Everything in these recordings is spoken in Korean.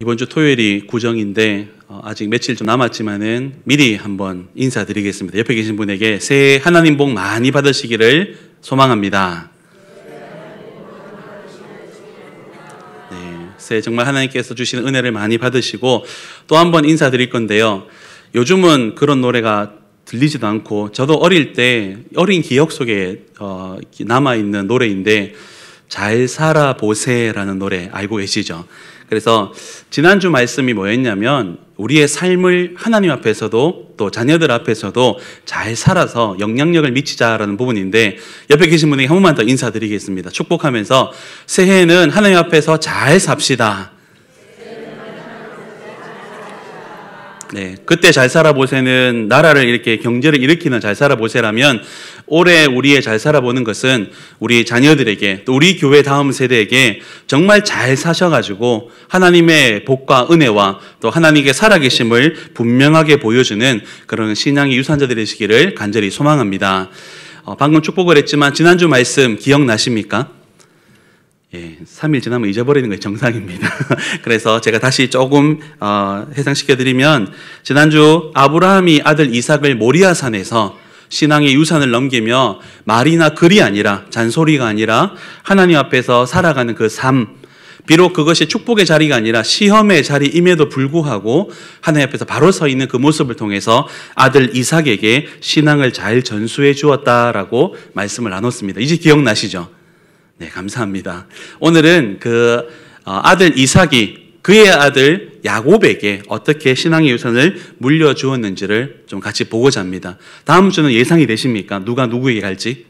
이번 주 토요일이 구정인데 아직 며칠 좀 남았지만은 미리 한번 인사드리겠습니다. 옆에 계신 분에게 새해 하나님 복 많이 받으시기를 소망합니다. 네, 새해 정말 하나님께서 주시는 은혜를 많이 받으시고 또 한번 인사드릴 건데요. 요즘은 그런 노래가 들리지도 않고 저도 어릴 때 어린 기억 속에 남아있는 노래인데 잘 살아보세라는 노래 알고 계시죠? 그래서 지난주 말씀이 뭐였냐면 우리의 삶을 하나님 앞에서도 또 자녀들 앞에서도 잘 살아서 영향력을 미치자라는 부분인데 옆에 계신 분에게 한 번만 더 인사드리겠습니다. 축복하면서 새해에는 하나님 앞에서 잘 삽시다. 네, 그때 잘 살아보세는 나라를 이렇게 경제를 일으키는 잘 살아보세라면 올해 우리의 잘 살아보는 것은 우리 자녀들에게 또 우리 교회 다음 세대에게 정말 잘 사셔가지고 하나님의 복과 은혜와 또 하나님께 살아계심을 분명하게 보여주는 그런 신앙의 유산자들이 되시기를 간절히 소망합니다. 방금 축복을 했지만 지난주 말씀 기억나십니까? 예, 3일 지나면 잊어버리는 게 정상입니다. 그래서 제가 다시 조금 해상시켜드리면 지난주 아브라함이 아들 이삭을 모리아산에서 신앙의 유산을 넘기며 말이나 글이 아니라 잔소리가 아니라 하나님 앞에서 살아가는 그 삶, 비록 그것이 축복의 자리가 아니라 시험의 자리임에도 불구하고 하나님 앞에서 바로 서 있는 그 모습을 통해서 아들 이삭에게 신앙을 잘 전수해 주었다라고 말씀을 나눴습니다. 이제 기억나시죠? 네, 감사합니다. 오늘은 그 아들 이삭이 그의 아들 야곱에게 어떻게 신앙의 유산을 물려주었는지를 좀 같이 보고자 합니다. 다음 주는 예상이 되십니까? 누가 누구에게 갈지?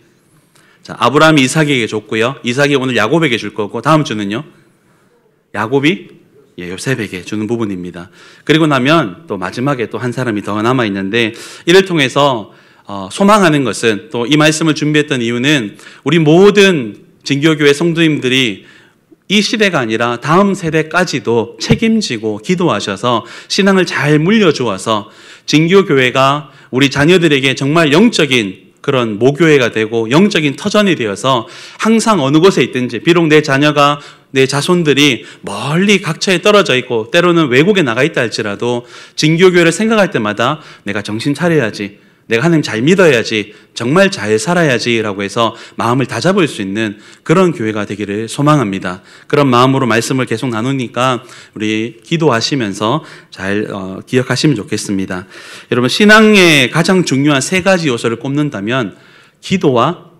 자, 아브라함이 이삭에게 줬고요. 이삭이 오늘 야곱에게 줄 거고 다음 주는요? 야곱이 요셉에게 주는 부분입니다. 그리고 나면 또 마지막에 또 한 사람이 더 남아 있는데 이를 통해서 소망하는 것은 또 이 말씀을 준비했던 이유는 우리 모든 진교교회 성도님들이 이 시대가 아니라 다음 세대까지도 책임지고 기도하셔서 신앙을 잘 물려주어서 진교교회가 우리 자녀들에게 정말 영적인 그런 모교회가 되고 영적인 터전이 되어서 항상 어느 곳에 있든지 비록 내 자녀가 내 자손들이 멀리 각처에 떨어져 있고 때로는 외국에 나가 있다 할지라도 진교교회를 생각할 때마다 내가 정신 차려야지, 내가 하나님 잘 믿어야지, 정말 잘 살아야지라고 해서 마음을 다잡을 수 있는 그런 교회가 되기를 소망합니다. 그런 마음으로 말씀을 계속 나누니까 우리 기도하시면서 잘 기억하시면 좋겠습니다. 여러분, 신앙의 가장 중요한 세 가지 요소를 꼽는다면 기도와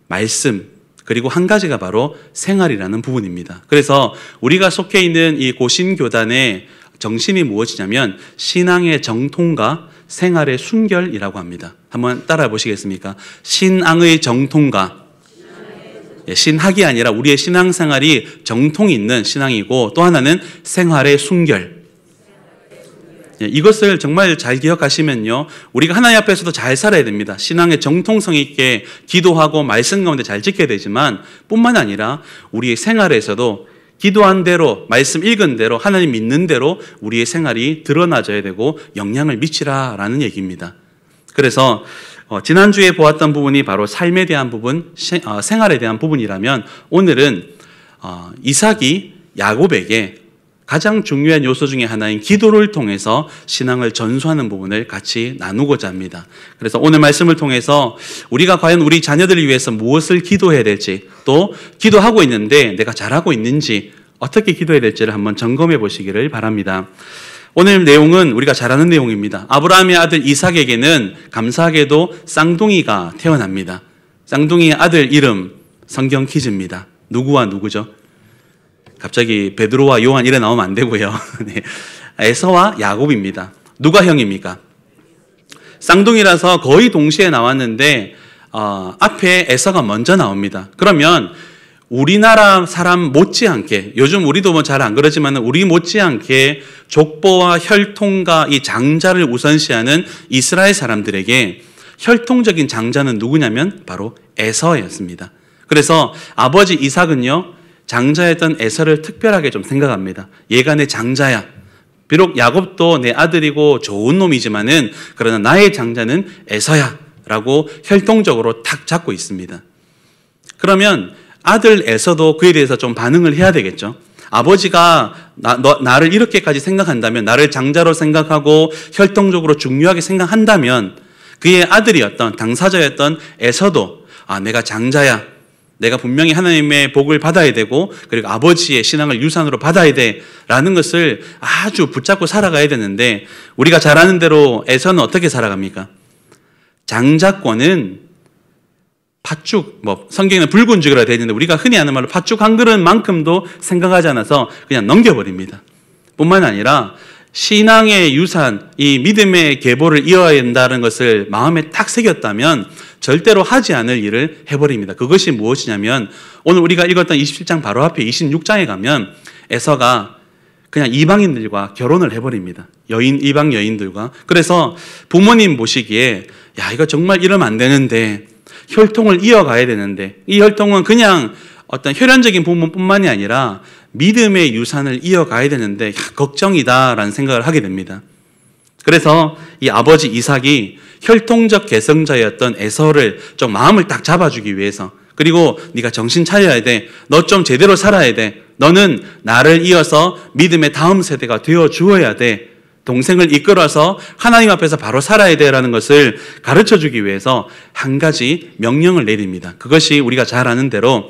말씀 그리고 한 가지가 바로 생활이라는 부분입니다. 그래서 우리가 속해 있는 이 고신교단의 정신이 무엇이냐면 신앙의 정통과 생활의 순결이라고 합니다. 한번 따라해 보시겠습니까? 신앙의 정통과 신학이 아니라 우리의 신앙생활이 정통이 있는 신앙이고 또 하나는 생활의 순결. 이것을 정말 잘 기억하시면요, 우리가 하나님 앞에서도 잘 살아야 됩니다. 신앙의 정통성 있게 기도하고 말씀 가운데 잘 지켜야 되지만 뿐만 아니라 우리의 생활에서도 기도한 대로, 말씀 읽은 대로, 하나님 믿는 대로 우리의 생활이 드러나져야 되고 영향을 미치라라는 얘기입니다. 그래서 지난주에 보았던 부분이 바로 삶에 대한 부분, 생활에 대한 부분이라면 오늘은 이삭이 야곱에게 가장 중요한 요소 중에 하나인 기도를 통해서 신앙을 전수하는 부분을 같이 나누고자 합니다. 그래서 오늘 말씀을 통해서 우리가 과연 우리 자녀들을 위해서 무엇을 기도해야 될지, 또 기도하고 있는데 내가 잘하고 있는지, 어떻게 기도해야 될지를 한번 점검해 보시기를 바랍니다. 오늘 내용은 우리가 잘 아는 내용입니다. 아브라함의 아들 이삭에게는 감사하게도 쌍둥이가 태어납니다. 쌍둥이의 아들 이름 성경 퀴즈입니다. 누구와 누구죠? 갑자기 베드로와 요한 이래 나오면 안 되고요. 네. 에서와 야곱입니다. 누가 형입니까? 쌍둥이라서 거의 동시에 나왔는데 앞에 에서가 먼저 나옵니다. 그러면 우리나라 사람 못지않게, 요즘 우리도 뭐 잘 안 그러지만 우리 못지않게 족보와 혈통과 이 장자를 우선시하는 이스라엘 사람들에게 혈통적인 장자는 누구냐면 바로 에서였습니다. 그래서 아버지 이삭은요, 장자였던 에서를 특별하게 좀 생각합니다. 얘가 내 장자야. 비록 야곱도 내 아들이고 좋은 놈이지만은 그러나 나의 장자는 에서야 라고 혈통적으로 탁 잡고 있습니다. 그러면 아들 에서도 그에 대해서 좀 반응을 해야 되겠죠. 아버지가 나를 이렇게까지 생각한다면, 나를 장자로 생각하고 혈통적으로 중요하게 생각한다면 그의 아들이었던, 당사자였던 에서도 내가 장자야, 내가 분명히 하나님의 복을 받아야 되고 그리고 아버지의 신앙을 유산으로 받아야 돼라는 것을 아주 붙잡고 살아가야 되는데, 우리가 잘 아는 대로 에서는 어떻게 살아갑니까? 장자권은 팥죽, 성경에는 붉은 죽이라 되어 있는데 우리가 흔히 아는 말로 팥죽 한 그릇만큼도 생각하지 않아서 그냥 넘겨버립니다. 뿐만 아니라 신앙의 유산, 이 믿음의 계보를 이어야 된다는 것을 마음에 딱 새겼다면 절대로 하지 않을 일을 해버립니다. 그것이 무엇이냐면, 오늘 우리가 읽었던 27장 바로 앞에 26장에 가면 에서가 그냥 이방인들과 결혼을 해버립니다. 이방 여인들과. 그래서 부모님 보시기에 이거 정말 이러면 안 되는데, 혈통을 이어가야 되는데, 이 혈통은 그냥 어떤 혈연적인 부분뿐만이 아니라 믿음의 유산을 이어가야 되는데 걱정이다라는 생각을 하게 됩니다. 그래서 이 아버지 이삭이 혈통적 계승자였던 에서를 좀 마음을 딱 잡아주기 위해서, 그리고 네가 정신 차려야 돼, 너 좀 제대로 살아야 돼, 너는 나를 이어서 믿음의 다음 세대가 되어 주어야 돼, 동생을 이끌어서 하나님 앞에서 바로 살아야 돼라는 것을 가르쳐주기 위해서 한 가지 명령을 내립니다. 그것이 우리가 잘 아는 대로,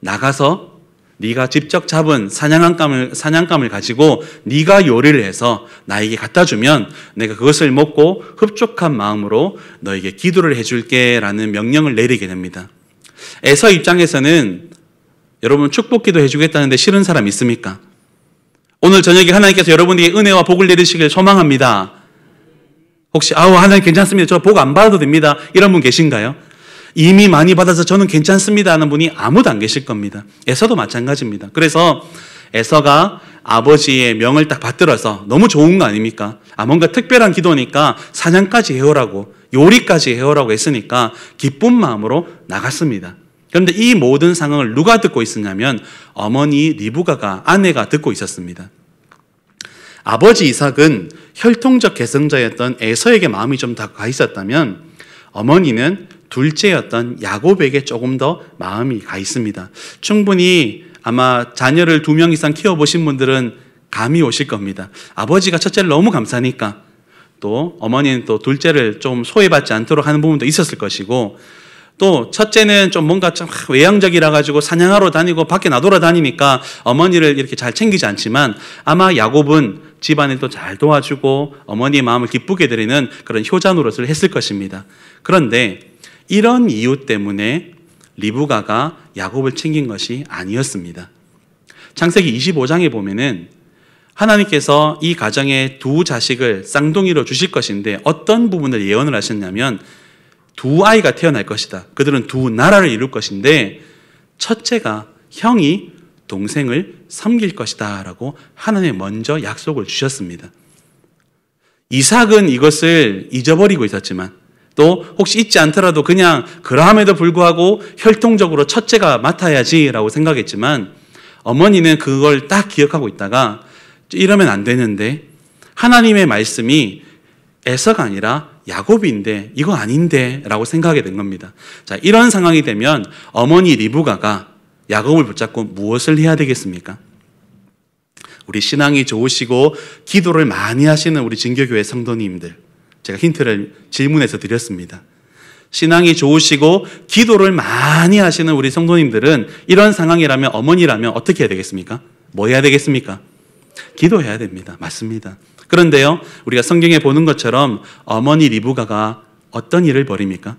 나가서 네가 직접 잡은 사냥감을 가지고 네가 요리를 해서 나에게 갖다 주면 내가 그것을 먹고 흡족한 마음으로 너에게 기도를 해줄게 라는 명령을 내리게 됩니다. 에서 입장에서는, 여러분 축복기도 해주겠다는데 싫은 사람 있습니까? 오늘 저녁에 하나님께서 여러분에게 은혜와 복을 내리시길 소망합니다. 혹시 하나님 괜찮습니다, 저 복 안 받아도 됩니다, 이런 분 계신가요? 이미 많이 받아서 저는 괜찮습니다 하는 분이 아무도 안 계실 겁니다. 에서도 마찬가지입니다. 그래서 에서가 아버지의 명을 딱 받들어서 너무 좋은 거 아닙니까? 뭔가 특별한 기도니까 사냥까지 해오라고, 요리까지 해오라고 했으니까 기쁜 마음으로 나갔습니다. 그런데 이 모든 상황을 누가 듣고 있었냐면 어머니 리브가가, 아내가 듣고 있었습니다. 아버지 이삭은 혈통적 계승자였던 에서에게 마음이 좀 더 가 있었다면 어머니는 둘째였던 야곱에게 조금 더 마음이 가 있습니다. 충분히 아마 자녀를 2명 이상 키워보신 분들은 감이 오실 겁니다. 아버지가 첫째를 너무 감사하니까 또 어머니는 또 둘째를 좀 소외받지 않도록 하는 부분도 있었을 것이고, 또 첫째는 좀 뭔가 좀 외향적이라 가지고 사냥하러 다니고 밖에 나돌아다니니까 어머니를 이렇게 잘 챙기지 않지만 아마 야곱은 집안을 또 잘 도와주고 어머니의 마음을 기쁘게 드리는 그런 효자 노릇을 했을 것입니다. 그런데 이런 이유 때문에 리브가가 야곱을 챙긴 것이 아니었습니다. 창세기 25장에 보면은 하나님께서 이 가정에 2 자식을 쌍둥이로 주실 것인데 어떤 부분을 예언을 하셨냐면 2 아이가 태어날 것이다. 그들은 2 나라를 이룰 것인데 첫째가 형이 동생을 섬길 것이다 라고 하나님이 먼저 약속을 주셨습니다. 이삭은 이것을 잊어버리고 있었지만, 또 혹시 잊지 않더라도 그냥 그러함에도 불구하고 혈통적으로 첫째가 맡아야지라고 생각했지만 어머니는 그걸 딱 기억하고 있다가 이러면 안 되는데, 하나님의 말씀이 에서가 아니라 야곱인데 이거 아닌데 라고 생각하게 된 겁니다. 자, 이런 상황이 되면 어머니 리브가가 야곱을 붙잡고 무엇을 해야 되겠습니까? 우리 신앙이 좋으시고 기도를 많이 하시는 우리 진교교회 성도님들, 제가 힌트를 질문해서 드렸습니다. 신앙이 좋으시고 기도를 많이 하시는 우리 성도님들은 이런 상황이라면, 어머니라면 어떻게 해야 되겠습니까? 뭐 해야 되겠습니까? 기도해야 됩니다. 맞습니다. 그런데요, 우리가 성경에 보는 것처럼 어머니 리브가가 어떤 일을 벌입니까?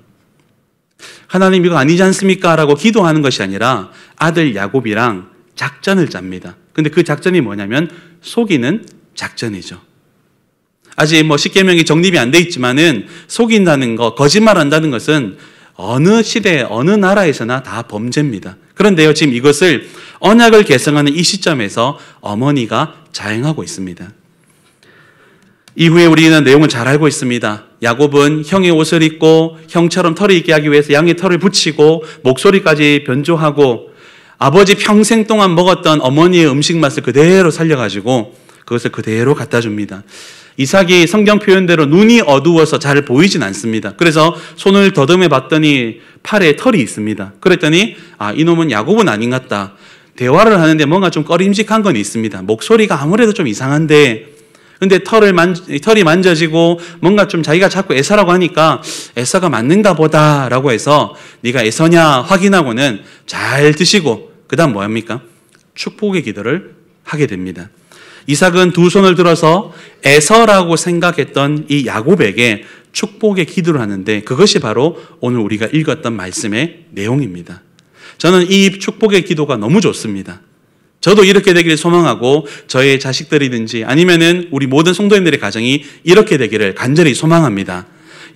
하나님 이거 아니지 않습니까? 라고 기도하는 것이 아니라 아들 야곱이랑 작전을 짭니다. 근데 그 작전이 뭐냐면 속이는 작전이죠. 아직 십계명이 정립이 안 돼 있지만은 속인다는 거, 거짓말한다는 것은 어느 시대, 어느 나라에서나 다 범죄입니다. 그런데요, 지금 이것을 언약을 계승하는 이 시점에서 어머니가 자행하고 있습니다. 이후에 우리는 내용을 잘 알고 있습니다. 야곱은 형의 옷을 입고 형처럼 털이 있게 하기 위해서 양의 털을 붙이고 목소리까지 변조하고 아버지 평생 동안 먹었던 어머니의 음식 맛을 그대로 살려가지고 그것을 그대로 갖다 줍니다. 이삭이 성경 표현대로 눈이 어두워서 잘 보이진 않습니다. 그래서 손을 더듬어 봤더니 팔에 털이 있습니다. 그랬더니 이놈은 야곱은 아닌 것 같다. 대화를 하는데 뭔가 좀 꺼림직한 건 있습니다. 목소리가 아무래도 좀 이상한데, 근데 털이 만져지고 뭔가 좀 자기가 자꾸 에서라고 하니까 에서가 맞는가 보다라고 해서 네가 에서냐 확인하고는 잘 드시고 그 다음 뭐합니까? 축복의 기도를 하게 됩니다. 이삭은 두 손을 들어서 에서라고 생각했던 이 야곱에게 축복의 기도를 하는데, 그것이 바로 오늘 우리가 읽었던 말씀의 내용입니다. 저는 이 축복의 기도가 너무 좋습니다. 저도 이렇게 되기를 소망하고 저의 자식들이든지 아니면은 우리 모든 성도님들의 가정이 이렇게 되기를 간절히 소망합니다.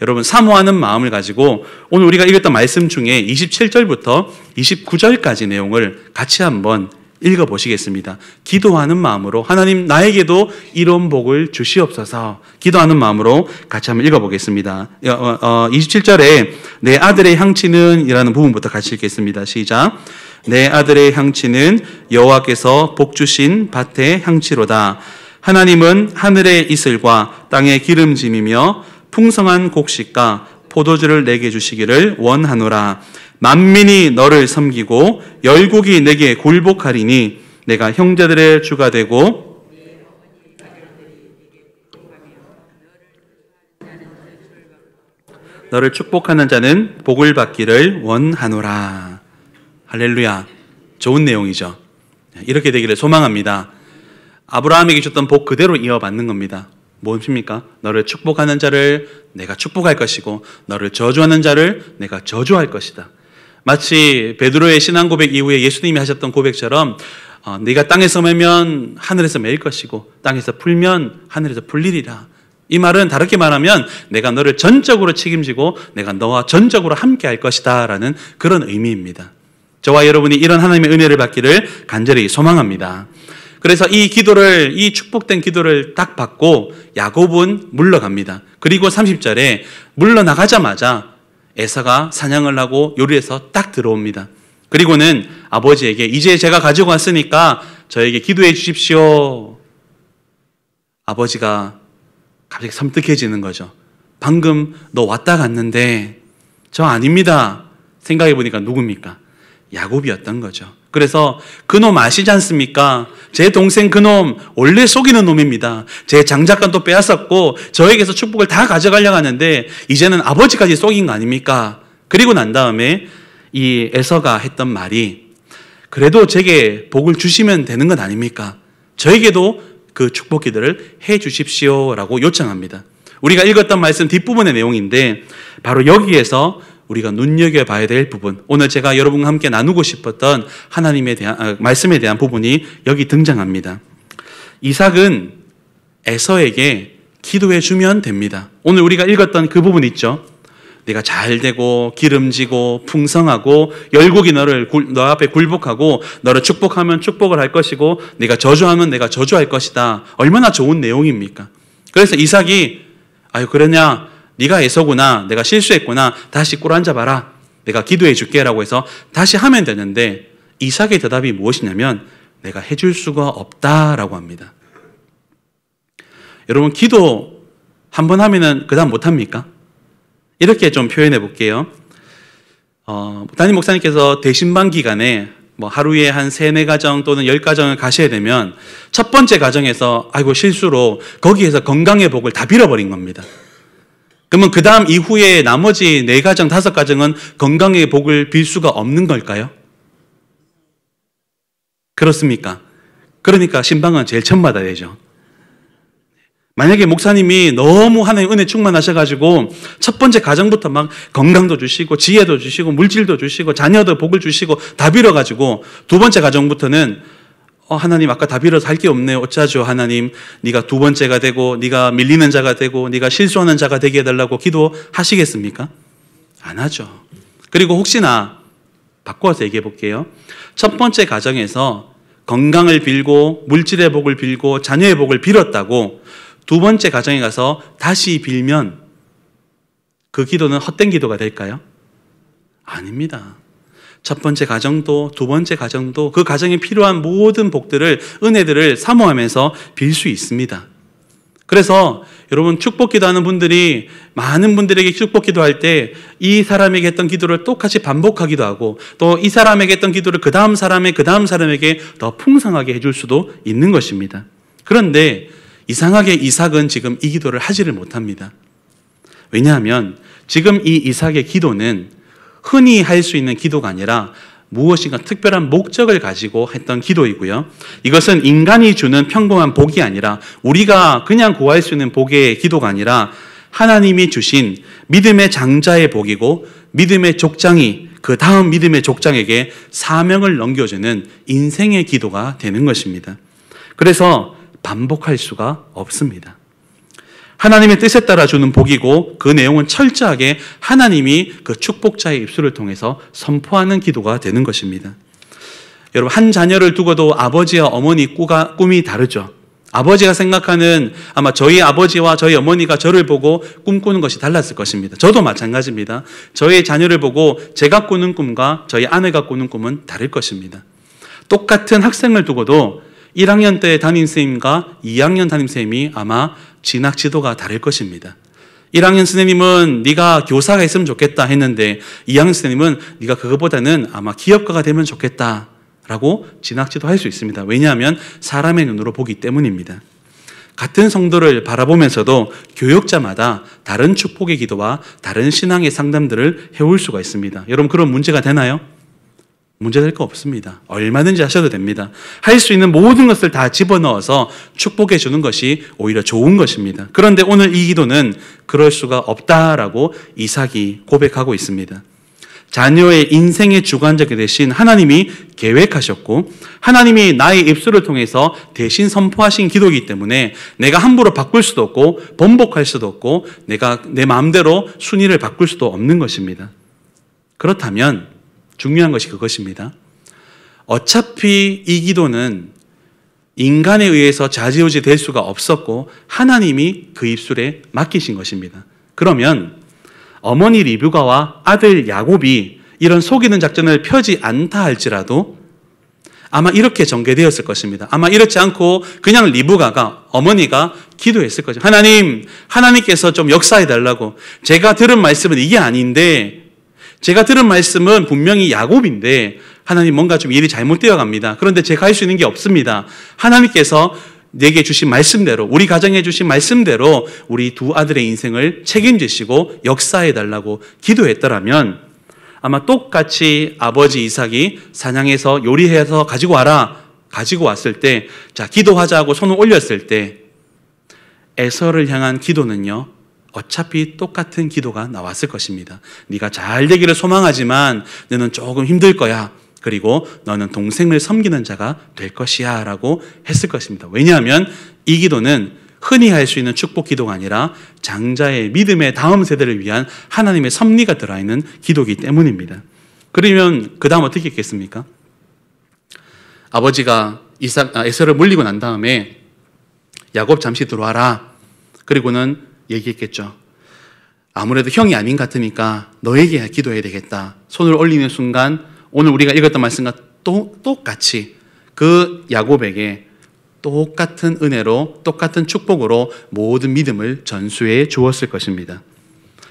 여러분, 사모하는 마음을 가지고 오늘 우리가 읽었던 말씀 중에 27절부터 29절까지 내용을 같이 한번 읽어보시겠습니다. 기도하는 마음으로 하나님 나에게도 이런 복을 주시옵소서 기도하는 마음으로 같이 한번 읽어보겠습니다. 27절에 내 아들의 향치는 이라는 부분부터 같이 읽겠습니다. 시작. 내 아들의 향치는 여호와께서 복 주신 밭의 향치로다. 하나님은 하늘의 이슬과 땅의 기름짐이며 풍성한 곡식과 포도주를 내게 주시기를 원하노라. 만민이 너를 섬기고 열국이 내게 굴복하리니 내가 형제들의 주가 되고 너를 축복하는 자는 복을 받기를 원하노라. 할렐루야. 좋은 내용이죠. 이렇게 되기를 소망합니다. 아브라함에게 줬던 복 그대로 이어받는 겁니다. 무엇입니까? 너를 축복하는 자를 내가 축복할 것이고 너를 저주하는 자를 내가 저주할 것이다. 마치 베드로의 신앙 고백 이후에 예수님이 하셨던 고백처럼 네가 땅에서 매면 하늘에서 매일 것이고 땅에서 풀면 하늘에서 풀리리라. 이 말은 다르게 말하면 내가 너를 전적으로 책임지고 내가 너와 전적으로 함께 할 것이다 라는 그런 의미입니다. 저와 여러분이 이런 하나님의 은혜를 받기를 간절히 소망합니다. 그래서 이 축복된 기도를 딱 받고 야곱은 물러갑니다. 그리고 30절에 물러나가자마자 에서가 사냥을 하고 요리해서 딱 들어옵니다. 그리고는 아버지에게 이제 제가 가지고 왔으니까 저에게 기도해 주십시오. 아버지가 갑자기 섬뜩해지는 거죠. 방금 너 왔다 갔는데 저 아닙니다. 생각해 보니까 누굽니까? 야곱이었던 거죠. 그래서 그놈 아시지 않습니까? 제 동생 그놈 원래 속이는 놈입니다. 제 장작간도 빼앗았고 저에게서 축복을 다 가져가려고 하는데 이제는 아버지까지 속인 거 아닙니까? 그리고 난 다음에 이 에서가 했던 말이 그래도 제게 복을 주시면 되는 건 아닙니까? 저에게도 그 축복 기도를 해 주십시오라고 요청합니다. 우리가 읽었던 말씀 뒷부분의 내용인데 바로 여기에서 우리가 눈여겨봐야 될 부분, 오늘 제가 여러분과 함께 나누고 싶었던 하나님에 대한 말씀에 대한 부분이 여기 등장합니다. 이삭은 에서에게 기도해 주면 됩니다. 오늘 우리가 읽었던 그 부분 있죠. 네가 잘 되고 기름지고 풍성하고 열국이 너 앞에 굴복하고 너를 축복하면 축복을 할 것이고 네가 저주하면 내가 저주할 것이다. 얼마나 좋은 내용입니까? 그래서 이삭이 아유 그러냐? 네가 에서구나. 내가 실수했구나. 다시 꿇어 앉아봐라. 내가 기도해 줄게라고 해서 다시 하면 되는데 이삭의 대답이 무엇이냐면 내가 해줄 수가 없다라고 합니다. 여러분 기도 한 번 하면은 그 다음 못합니까? 이렇게 좀 표현해 볼게요. 담임 목사님께서 대신반 기간에 하루에 한 3-4가정 또는 10가정을 가셔야 되면 첫 번째 가정에서 아이고 실수로 거기에서 건강의 복을 다 빌어버린 겁니다. 그러면 그 다음 이후에 나머지 4가정, 5가정은 건강의 복을 빌 수가 없는 걸까요? 그렇습니까? 그러니까 신방은 제일 처음 받아야 되죠. 만약에 목사님이 너무 하나님의 은혜 충만하셔가지고 첫 번째 가정부터 막 건강도 주시고 지혜도 주시고 물질도 주시고 자녀도 복을 주시고 다 빌어가지고 두 번째 가정부터는 하나님 아까 다 빌어서 할 게 없네요. 어쩌죠 하나님. 네가 두 번째가 되고 네가 밀리는 자가 되고 네가 실수하는 자가 되게 해달라고 기도하시겠습니까? 안 하죠. 그리고 혹시나 바꿔서 얘기해 볼게요. 첫 번째 가정에서 건강을 빌고 물질의 복을 빌고 자녀의 복을 빌었다고 두 번째 가정에 가서 다시 빌면 그 기도는 헛된 기도가 될까요? 아닙니다. 첫 번째 가정도 두 번째 가정도 그 가정에 필요한 모든 복들을 은혜들을 사모하면서 빌 수 있습니다. 그래서 여러분 축복 기도하는 분들이 많은 분들에게 축복 기도할 때 이 사람에게 했던 기도를 똑같이 반복하기도 하고 또 이 사람에게 했던 기도를 그 다음 사람에게 더 풍성하게 해줄 수도 있는 것입니다. 그런데 이상하게 이삭은 지금 이 기도를 하지를 못합니다. 왜냐하면 지금 이 이삭의 기도는 흔히 할 수 있는 기도가 아니라 무엇인가 특별한 목적을 가지고 했던 기도이고요. 이것은 인간이 주는 평범한 복이 아니라 우리가 그냥 구할 수 있는 복의 기도가 아니라 하나님이 주신 믿음의 장자의 복이고 믿음의 족장이 그 다음 믿음의 족장에게 사명을 넘겨주는 인생의 기도가 되는 것입니다. 그래서 반복할 수가 없습니다. 하나님의 뜻에 따라 주는 복이고 그 내용은 철저하게 하나님이 그 축복자의 입술을 통해서 선포하는 기도가 되는 것입니다. 여러분, 한 자녀를 두고도 아버지와 어머니 꿈이 다르죠. 아버지가 생각하는 아마 저희 아버지와 저희 어머니가 저를 보고 꿈꾸는 것이 달랐을 것입니다. 저도 마찬가지입니다. 저의 자녀를 보고 제가 꾸는 꿈과 저희 아내가 꾸는 꿈은 다를 것입니다. 똑같은 학생을 두고도 1학년 때 담임선생님과 2학년 담임선생님이 아마 진학 지도가 다를 것입니다. 1학년 선생님은 네가 교사가 있으면 좋겠다 했는데 2학년 선생님은 네가 그것보다는 아마 기업가가 되면 좋겠다 라고 진학 지도할 수 있습니다. 왜냐하면 사람의 눈으로 보기 때문입니다. 같은 성도를 바라보면서도 교역자마다 다른 축복의 기도와 다른 신앙의 상담들을 해올 수가 있습니다. 여러분, 그런 문제가 되나요? 문제될 거 없습니다. 얼마든지 하셔도 됩니다. 할 수 있는 모든 것을 다 집어넣어서 축복해 주는 것이 오히려 좋은 것입니다. 그런데 오늘 이 기도는 그럴 수가 없다라고 이삭이 고백하고 있습니다. 자녀의 인생의 주관자가 되신 하나님이 계획하셨고 하나님이 나의 입술을 통해서 대신 선포하신 기도이기 때문에 내가 함부로 바꿀 수도 없고 번복할 수도 없고 내가 내 마음대로 순위를 바꿀 수도 없는 것입니다. 그렇다면 중요한 것이 그것입니다. 어차피 이 기도는 인간에 의해서 좌지우지 될 수가 없었고 하나님이 그 입술에 맡기신 것입니다. 그러면 어머니 리브가와 아들 야곱이 이런 속이는 작전을 펴지 않다 할지라도 아마 이렇게 전개되었을 것입니다. 아마 이렇지 않고 그냥 리브가가 어머니가 기도했을 거죠. 하나님께서 좀 역사해달라고. 제가 들은 말씀은 이게 아닌데 제가 들은 말씀은 분명히 야곱인데 하나님 뭔가 좀 일이 잘못되어 갑니다. 그런데 제가 할 수 있는 게 없습니다. 하나님께서 내게 주신 말씀대로 우리 가정에 주신 말씀대로 우리 두 아들의 인생을 책임지시고 역사해달라고 기도했더라면 아마 똑같이 아버지 이삭이 사냥해서 요리해서 가지고 와라 가지고 왔을 때 자 기도하자고 손을 올렸을 때 에서를 향한 기도는요 어차피 똑같은 기도가 나왔을 것입니다. 네가 잘 되기를 소망하지만 너는 조금 힘들 거야. 그리고 너는 동생을 섬기는 자가 될 것이야 라고 했을 것입니다. 왜냐하면 이 기도는 흔히 할 수 있는 축복 기도가 아니라 장자의 믿음의 다음 세대를 위한 하나님의 섭리가 들어있는 기도이기 때문입니다. 그러면 그 다음 어떻게 했겠습니까? 아버지가 에서를 물리고 난 다음에 야곱 잠시 들어와라. 그리고는 얘기했겠죠. 아무래도 형이 아닌 것 같으니까 너에게 기도해야 되겠다. 손을 올리는 순간 오늘 우리가 읽었던 말씀과 똑같이 그 야곱에게 똑같은 은혜로 똑같은 축복으로 모든 믿음을 전수해 주었을 것입니다.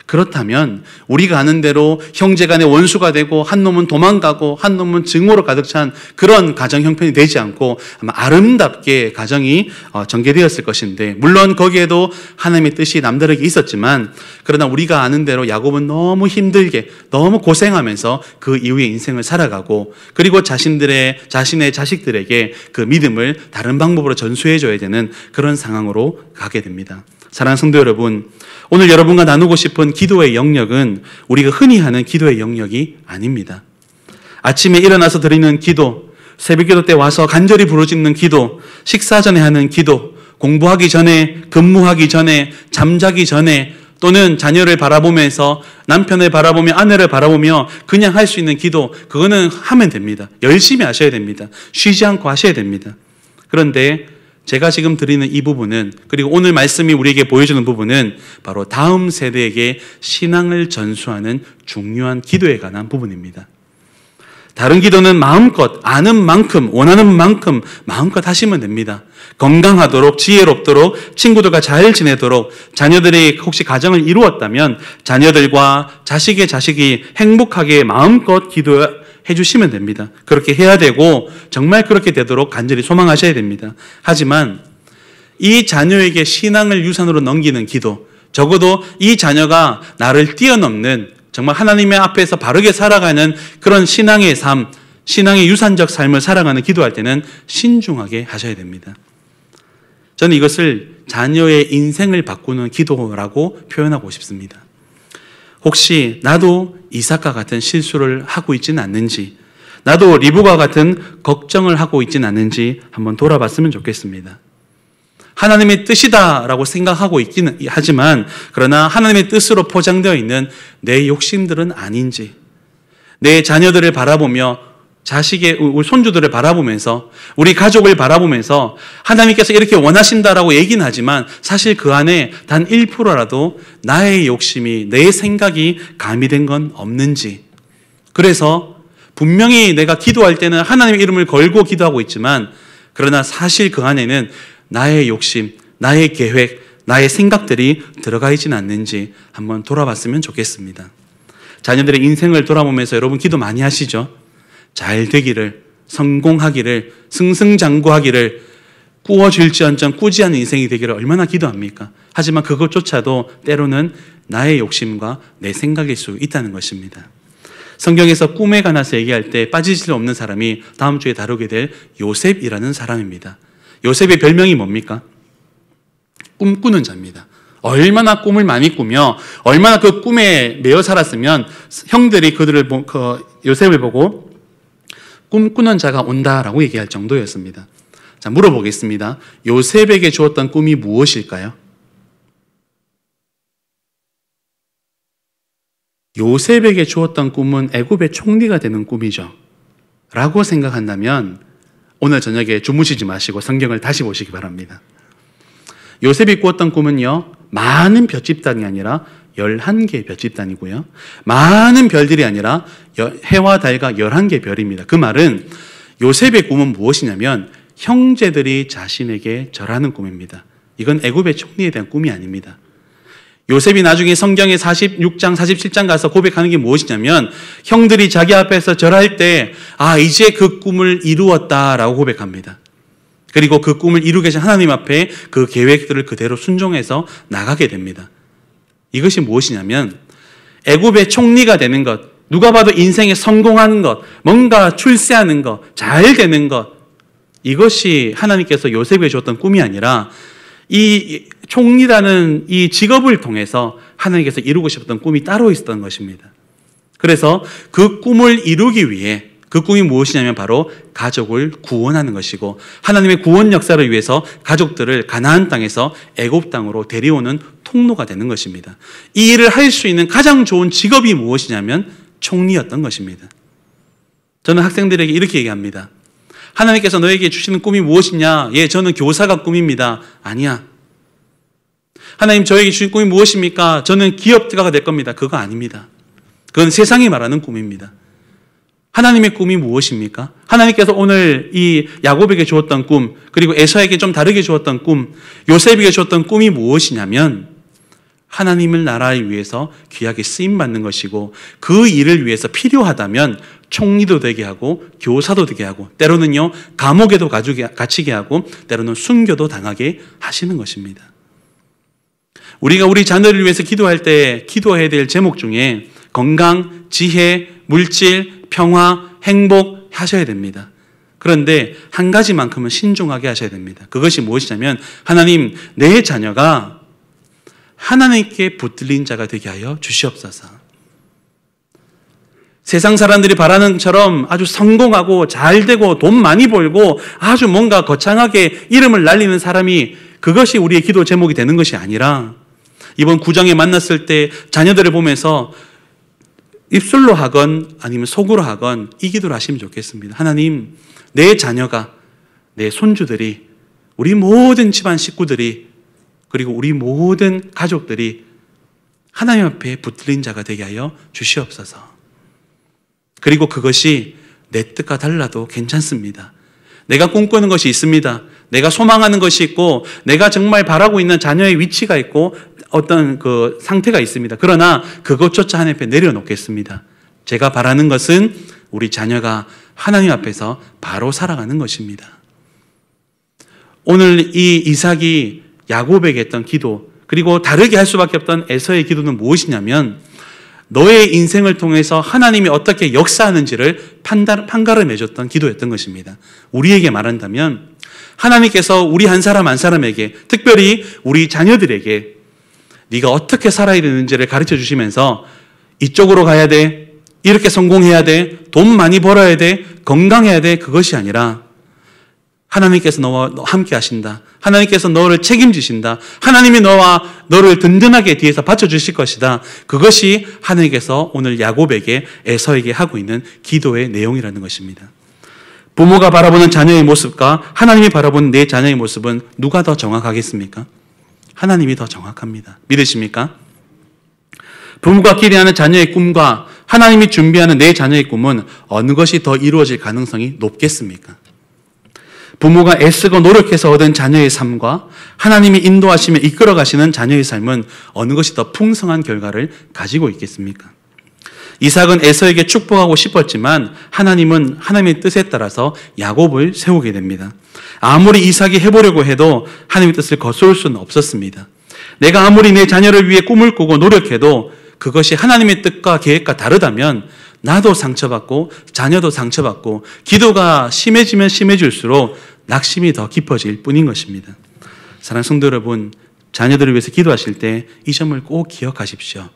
그렇다면 우리가 아는 대로 형제간의 원수가 되고 한 놈은 도망가고 한 놈은 증오로 가득 찬 그런 가정 형편이 되지 않고 아마 아름답게 가정이 전개되었을 것인데 물론 거기에도 하나님의 뜻이 남다르게 있었지만 그러나 우리가 아는 대로 야곱은 너무 힘들게 너무 고생하면서 그 이후의 인생을 살아가고 그리고 자신의 자식들에게 그 믿음을 다른 방법으로 전수해 줘야 되는 그런 상황으로 가게 됩니다. 사랑하는 성도 여러분, 오늘 여러분과 나누고 싶은 기도의 영역은 우리가 흔히 하는 기도의 영역이 아닙니다. 아침에 일어나서 드리는 기도, 새벽기도 때 와서 간절히 부르짖는 기도, 식사 전에 하는 기도, 공부하기 전에, 근무하기 전에, 잠자기 전에 또는 자녀를 바라보면서 남편을 바라보며 아내를 바라보며 그냥 할 수 있는 기도, 그거는 하면 됩니다. 열심히 하셔야 됩니다. 쉬지 않고 하셔야 됩니다. 그런데 제가 지금 드리는 이 부분은 그리고 오늘 말씀이 우리에게 보여주는 부분은 바로 다음 세대에게 신앙을 전수하는 중요한 기도에 관한 부분입니다. 다른 기도는 마음껏 아는 만큼 원하는 만큼 마음껏 하시면 됩니다. 건강하도록 지혜롭도록 친구들과 잘 지내도록 자녀들이 혹시 가정을 이루었다면 자녀들과 자식의 자식이 행복하게 마음껏 기도해 주시면 됩니다. 그렇게 해야 되고 정말 그렇게 되도록 간절히 소망하셔야 됩니다. 하지만 이 자녀에게 신앙을 유산으로 넘기는 기도, 적어도 이 자녀가 나를 뛰어넘는 정말 하나님의 앞에서 바르게 살아가는 그런 신앙의 삶, 신앙의 유산적 삶을 살아가는 기도할 때는 신중하게 하셔야 됩니다. 저는 이것을 자녀의 인생을 바꾸는 기도라고 표현하고 싶습니다. 혹시 나도 이삭과 같은 실수를 하고 있지는 않는지, 나도 리브과 같은 걱정을 하고 있지는 않는지 한번 돌아봤으면 좋겠습니다. 하나님의 뜻이다라고 생각하고 있기는 하지만 그러나 하나님의 뜻으로 포장되어 있는 내 욕심들은 아닌지, 내 자녀들을 바라보며 자식의 우리 손주들을 바라보면서 우리 가족을 바라보면서 하나님께서 이렇게 원하신다라고 얘기는 하지만 사실 그 안에 단 1%라도 나의 욕심이, 내 생각이 가미된 건 없는지, 그래서 분명히 내가 기도할 때는 하나님의 이름을 걸고 기도하고 있지만 그러나 사실 그 안에는 나의 욕심, 나의 계획, 나의 생각들이 들어가 있지는 않는지 한번 돌아봤으면 좋겠습니다. 자녀들의 인생을 돌아보면서 여러분 기도 많이 하시죠? 잘 되기를, 성공하기를, 승승장구하기를, 꾸어질지언정 꾸지 않은 인생이 되기를 얼마나 기도합니까? 하지만 그것조차도 때로는 나의 욕심과 내 생각일 수 있다는 것입니다. 성경에서 꿈에 관해서 얘기할 때 빠질 수 없는 사람이 다음 주에 다루게 될 요셉이라는 사람입니다. 요셉의 별명이 뭡니까? 꿈꾸는 자입니다. 얼마나 꿈을 많이 꾸며 얼마나 그 꿈에 매여 살았으면 형들이 요셉을 보고 꿈꾸는 자가 온다라고 얘기할 정도였습니다. 자, 물어보겠습니다. 요셉에게 주었던 꿈이 무엇일까요? 요셉에게 주었던 꿈은 애굽의 총리가 되는 꿈이죠. 라고 생각한다면 오늘 저녁에 주무시지 마시고 성경을 다시 보시기 바랍니다. 요셉이 꾸었던 꿈은요, 많은 볏집단이 아니라 11개의 볏집단이고요, 많은 별들이 아니라 해와 달과 11개의 별입니다. 그 말은 요셉의 꿈은 무엇이냐면 형제들이 자신에게 절하는 꿈입니다. 이건 애굽의 총리에 대한 꿈이 아닙니다. 요셉이 나중에 성경의 46장, 47장 가서 고백하는 게 무엇이냐면 형들이 자기 앞에서 절할 때 이제 그 꿈을 이루었다라고 고백합니다. 그리고 그 꿈을 이루게 하신 하나님 앞에 그 계획들을 그대로 순종해서 나가게 됩니다. 이것이 무엇이냐면 애굽의 총리가 되는 것, 누가 봐도 인생에 성공하는 것, 뭔가 출세하는 것, 잘 되는 것, 이것이 하나님께서 요셉에게 줬던 꿈이 아니라 이 총리라는 이 직업을 통해서 하나님께서 이루고 싶었던 꿈이 따로 있었던 것입니다. 그래서 그 꿈을 이루기 위해 그 꿈이 무엇이냐면 바로 가족을 구원하는 것이고 하나님의 구원 역사를 위해서 가족들을 가나안 땅에서 애굽 땅으로 데려오는 통로가 되는 것입니다. 이 일을 할 수 있는 가장 좋은 직업이 무엇이냐면 총리였던 것입니다. 저는 학생들에게 이렇게 얘기합니다. 하나님께서 너에게 주시는 꿈이 무엇이냐? 예, 저는 교사가 꿈입니다. 아니야. 하나님 저에게 주신 꿈이 무엇입니까? 저는 기업가가 될 겁니다. 그거 아닙니다. 그건 세상이 말하는 꿈입니다. 하나님의 꿈이 무엇입니까? 하나님께서 오늘 이 야곱에게 주었던 꿈, 그리고 에서에게 좀 다르게 주었던 꿈, 요셉에게 주었던 꿈이 무엇이냐면 하나님을 나라를 위해서 귀하게 쓰임받는 것이고 그 일을 위해서 필요하다면 총리도 되게 하고 교사도 되게 하고 때로는요 감옥에도 갇히게 하고 때로는 순교도 당하게 하시는 것입니다. 우리가 우리 자녀를 위해서 기도할 때 기도해야 될 제목 중에 건강, 지혜, 물질, 평화, 행복 하셔야 됩니다. 그런데 한 가지만큼은 신중하게 하셔야 됩니다. 그것이 무엇이냐면 하나님, 내 자녀가 하나님께 붙들린 자가 되게 하여 주시옵소서. 세상 사람들이 바라는 것처럼 아주 성공하고 잘되고 돈 많이 벌고 아주 뭔가 거창하게 이름을 날리는 사람이 그것이 우리의 기도 제목이 되는 것이 아니라 이번 구정에 만났을 때 자녀들을 보면서 입술로 하건 아니면 속으로 하건 이 기도를 하시면 좋겠습니다. 하나님, 내 자녀가, 내 손주들이, 우리 모든 집안 식구들이, 그리고 우리 모든 가족들이 하나님 앞에 붙들린 자가 되게 하여 주시옵소서. 그리고 그것이 내 뜻과 달라도 괜찮습니다. 내가 꿈꾸는 것이 있습니다. 내가 소망하는 것이 있고 내가 정말 바라고 있는 자녀의 위치가 있고 어떤 그 상태가 있습니다. 그러나 그것조차 하나님 앞에 내려놓겠습니다. 제가 바라는 것은 우리 자녀가 하나님 앞에서 바로 살아가는 것입니다. 오늘 이 이삭이 야곱에게 했던 기도, 그리고 다르게 할 수밖에 없던 에서의 기도는 무엇이냐면 너의 인생을 통해서 하나님이 어떻게 역사하는지를 판가름해줬던 기도였던 것입니다. 우리에게 말한다면 하나님께서 우리 한 사람 한 사람에게, 특별히 우리 자녀들에게 네가 어떻게 살아야 되는지를 가르쳐 주시면서 이쪽으로 가야 돼, 이렇게 성공해야 돼, 돈 많이 벌어야 돼, 건강해야 돼, 그것이 아니라 하나님께서 너와 함께 하신다. 하나님께서 너를 책임지신다. 하나님이 너를 든든하게 뒤에서 받쳐주실 것이다. 그것이 하나님께서 오늘 야곱에게, 에서에게 하고 있는 기도의 내용이라는 것입니다. 부모가 바라보는 자녀의 모습과 하나님이 바라보는 내 자녀의 모습은 누가 더 정확하겠습니까? 하나님이 더 정확합니다. 믿으십니까? 부모가 기대하는 자녀의 꿈과 하나님이 준비하는 내 자녀의 꿈은 어느 것이 더 이루어질 가능성이 높겠습니까? 부모가 애쓰고 노력해서 얻은 자녀의 삶과 하나님이 인도하시며 이끌어 가시는 자녀의 삶은 어느 것이 더 풍성한 결과를 가지고 있겠습니까? 이삭은 에서에게 축복하고 싶었지만 하나님은 하나님의 뜻에 따라서 야곱을 세우게 됩니다. 아무리 이삭이 해보려고 해도 하나님의 뜻을 거스를 수는 없었습니다. 내가 아무리 내 자녀를 위해 꿈을 꾸고 노력해도 그것이 하나님의 뜻과 계획과 다르다면 나도 상처받고 자녀도 상처받고 기도가 심해지면 심해질수록 낙심이 더 깊어질 뿐인 것입니다. 사랑하는 성도 여러분, 자녀들을 위해서 기도하실 때 이 점을 꼭 기억하십시오.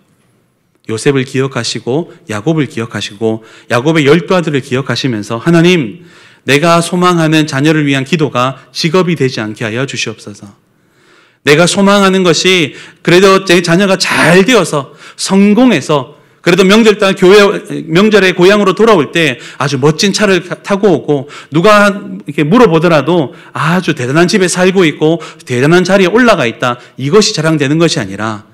요셉을 기억하시고 야곱을 기억하시고 야곱의 12아들을 기억하시면서 하나님, 내가 소망하는 자녀를 위한 기도가 직업이 되지 않게 하여 주시옵소서. 내가 소망하는 것이 그래도 제 자녀가 잘 되어서 성공해서 그래도 명절에 고향으로 돌아올 때 아주 멋진 차를 타고 오고 누가 이렇게 물어보더라도 아주 대단한 집에 살고 있고 대단한 자리에 올라가 있다, 이것이 자랑되는 것이 아니라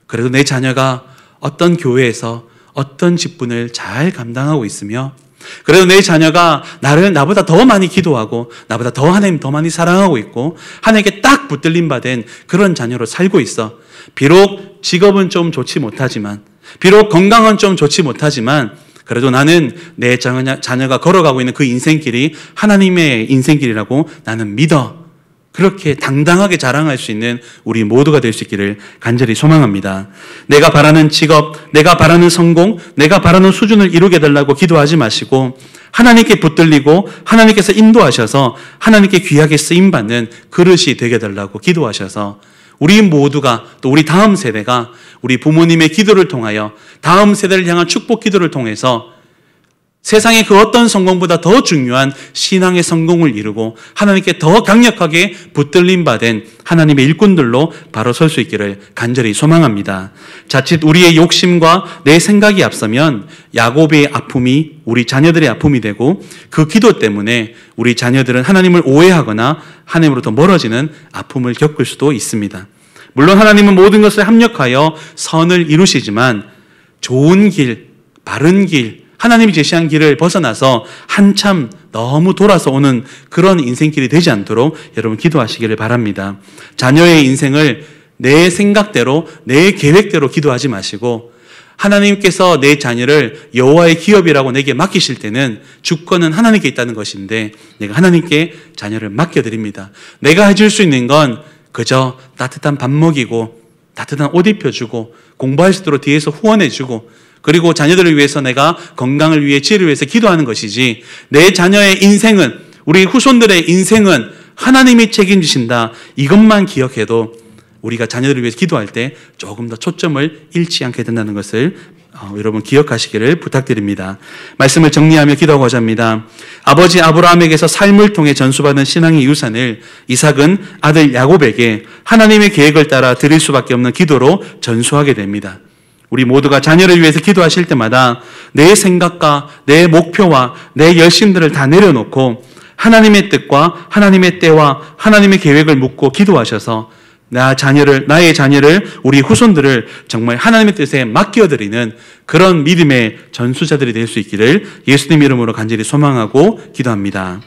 그래도 내 자녀가 어떤 교회에서 어떤 직분을 잘 감당하고 있으며 그래도 내 자녀가 나보다 더 많이 기도하고 나보다 더 하나님 더 많이 사랑하고 있고 하나님께 딱 붙들림 받은 그런 자녀로 살고 있어. 비록 직업은 좀 좋지 못하지만, 비록 건강은 좀 좋지 못하지만 그래도 나는 내 자녀가 걸어가고 있는 그 인생길이 하나님의 인생길이라고 나는 믿어. 그렇게 당당하게 자랑할 수 있는 우리 모두가 될 수 있기를 간절히 소망합니다. 내가 바라는 직업, 내가 바라는 성공, 내가 바라는 수준을 이루게 달라고 기도하지 마시고 하나님께 붙들리고 하나님께서 인도하셔서 하나님께 귀하게 쓰임받는 그릇이 되게 달라고 기도하셔서 우리 모두가, 또 우리 다음 세대가 우리 부모님의 기도를 통하여 다음 세대를 향한 축복 기도를 통해서 세상의 그 어떤 성공보다 더 중요한 신앙의 성공을 이루고 하나님께 더 강력하게 붙들림 받은 하나님의 일꾼들로 바로 설 수 있기를 간절히 소망합니다. 자칫 우리의 욕심과 내 생각이 앞서면 야곱의 아픔이 우리 자녀들의 아픔이 되고 그 기도 때문에 우리 자녀들은 하나님을 오해하거나 하나님으로부터 멀어지는 아픔을 겪을 수도 있습니다. 물론 하나님은 모든 것을 합력하여 선을 이루시지만 좋은 길, 바른 길, 하나님이 제시한 길을 벗어나서 한참 너무 돌아서 오는 그런 인생길이 되지 않도록 여러분 기도하시기를 바랍니다. 자녀의 인생을 내 생각대로, 내 계획대로 기도하지 마시고 하나님께서 내 자녀를 여호와의 기업이라고 내게 맡기실 때는 주권은 하나님께 있다는 것인데 내가 하나님께 자녀를 맡겨드립니다. 내가 해줄 수 있는 건 그저 따뜻한 밥 먹이고 따뜻한 옷 입혀주고 공부할 수 있도록 뒤에서 후원해주고 그리고 자녀들을 위해서 내가 건강을 위해 지혜를 위해서 기도하는 것이지 내 자녀의 인생은, 우리 후손들의 인생은 하나님이 책임지신다, 이것만 기억해도 우리가 자녀들을 위해서 기도할 때 조금 더 초점을 잃지 않게 된다는 것을 여러분 기억하시기를 부탁드립니다. 말씀을 정리하며 기도하고자 합니다. 아버지 아브라함에게서 삶을 통해 전수받은 신앙의 유산을 이삭은 아들 야곱에게 하나님의 계획을 따라 드릴 수밖에 없는 기도로 전수하게 됩니다. 우리 모두가 자녀를 위해서 기도하실 때마다 내 생각과 내 목표와 내 열심들을 다 내려놓고 하나님의 뜻과 하나님의 때와 하나님의 계획을 묻고 기도하셔서 나의 자녀를, 우리 후손들을 정말 하나님의 뜻에 맡겨드리는 그런 믿음의 전수자들이 될 수 있기를 예수님 이름으로 간절히 소망하고 기도합니다.